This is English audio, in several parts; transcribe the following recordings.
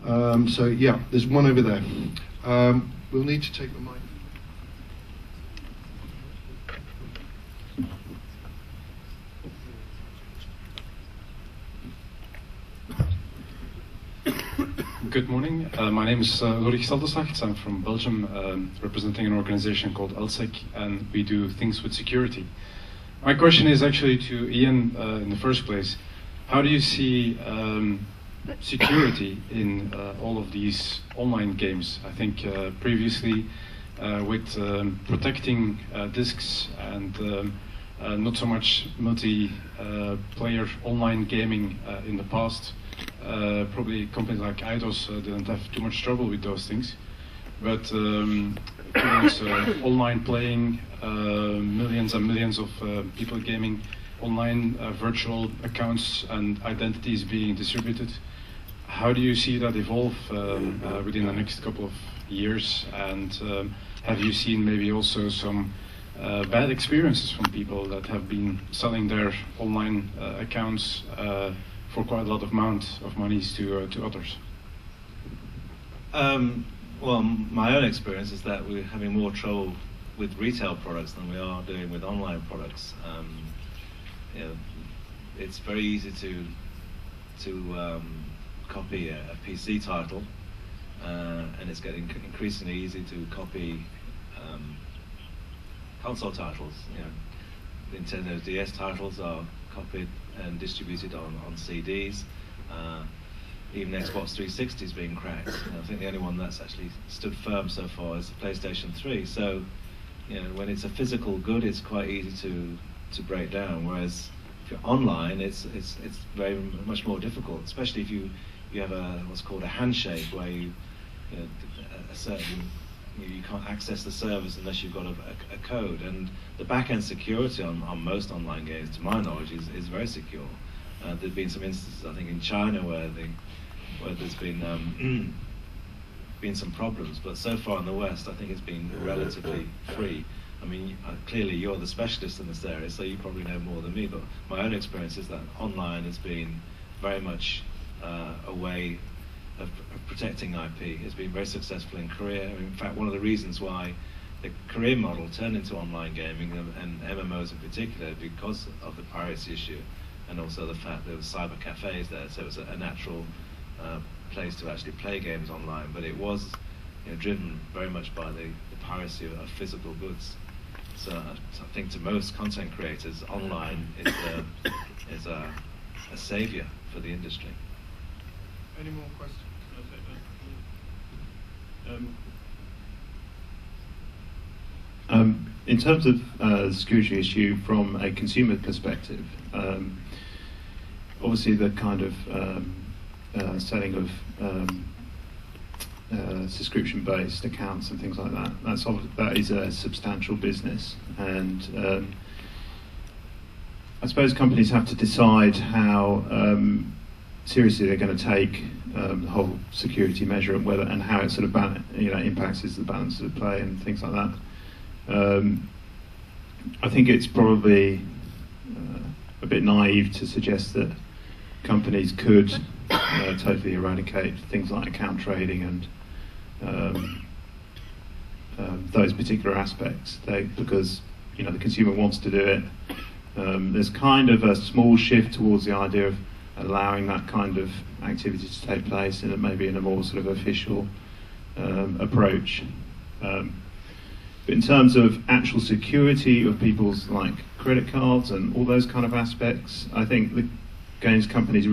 So yeah, there's one over there. We'll need to take the mic. Good morning. My name is Ulrich Saldesacht. I'm from Belgium, representing an organization called ELSEC, and we do things with security. My question is actually to Ian in the first place. How do you see security in all of these online games? I think previously with protecting discs and not so much multi-player online gaming in the past, probably companies like Eidos didn't have too much trouble with those things. But towards online playing, millions and millions of people gaming, online virtual accounts and identities being distributed, how do you see that evolve within the next couple of years? And have you seen maybe also some bad experiences from people that have been selling their online accounts for quite a lot of amount of monies to others? Well, my own experience is that we're having more trouble with retail products than we are doing with online products. You know, it's very easy to copy a PC title, and it's getting increasingly easy to copy console titles. You know, Nintendo DS titles are copied and distributed on CDs. Even Xbox 360 is being cracked. You know, I think the only one that's actually stood firm so far is the PlayStation 3. So, you know, when it's a physical good, it's quite easy to break down. Whereas if you're online, it's very much more difficult, especially if you have what's called a handshake, where you know, a certain you can't access the servers unless you've got a code. And the back-end security on most online games, to my knowledge, is very secure. There've been some instances, I think, in China where there's been been some problems, but so far in the West, I think it's been relatively free. I mean, clearly you're the specialist in this area, so you probably know more than me, but my own experience is that online has been very much a way of protecting IP. It's been very successful in Korea. I mean, in fact, one of the reasons why the Korean model turned into online gaming and MMOs in particular, because of the piracy issue, and also the fact there was cyber cafes there, so it was a natural place to actually play games online. But it was, you know, driven very much by the piracy of physical goods. So I think to most content creators, online is a savior for the industry. Any more questions? In terms of the security issue from a consumer perspective, obviously the kind of selling of subscription-based accounts and things like that, that is a substantial business, and I suppose companies have to decide how seriously they're going to take the whole security measure and whether and how it sort of impacts the balance of play and things like that. I think it's probably a bit naive to suggest that companies could totally eradicate things like account trading and those particular aspects. Because you know the consumer wants to do it. There's kind of a small shift towards the idea of allowing that kind of activity to take place, and maybe in a more sort of official approach. But in terms of actual security of people's like credit cards and all those kind of aspects, I think the games companies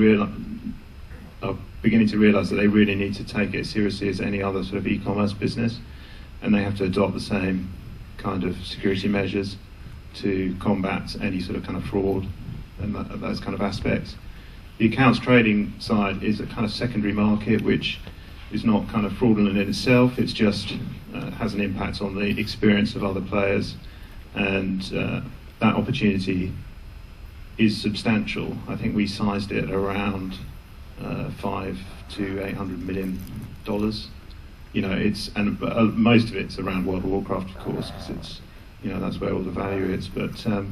are beginning to realise that they really need to take it as seriously as any other sort of e-commerce business, and they have to adopt the same kind of security measures to combat any sort of kind of fraud and those kind of aspects. The accounts trading side is a kind of secondary market which is not kind of fraudulent in itself. It's just has an impact on the experience of other players, and that opportunity is substantial. I think we sized it around $500 to $800 million. You know, most of it's around World of Warcraft, of course, because it's, you know, that's where all the value is. But so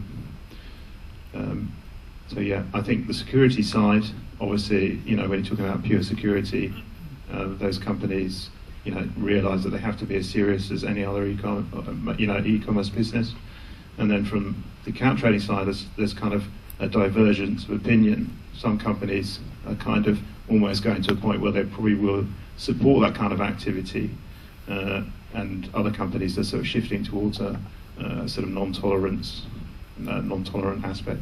yeah, I think the security side, obviously, you know, when you're talking about pure security, those companies, realise that they have to be as serious as any other e-commerce business. And then from the account trading side, there's kind of a divergence of opinion. Some companies are kind of almost going to a point where they probably will support that kind of activity, and other companies are sort of shifting towards a sort of non-tolerant aspect.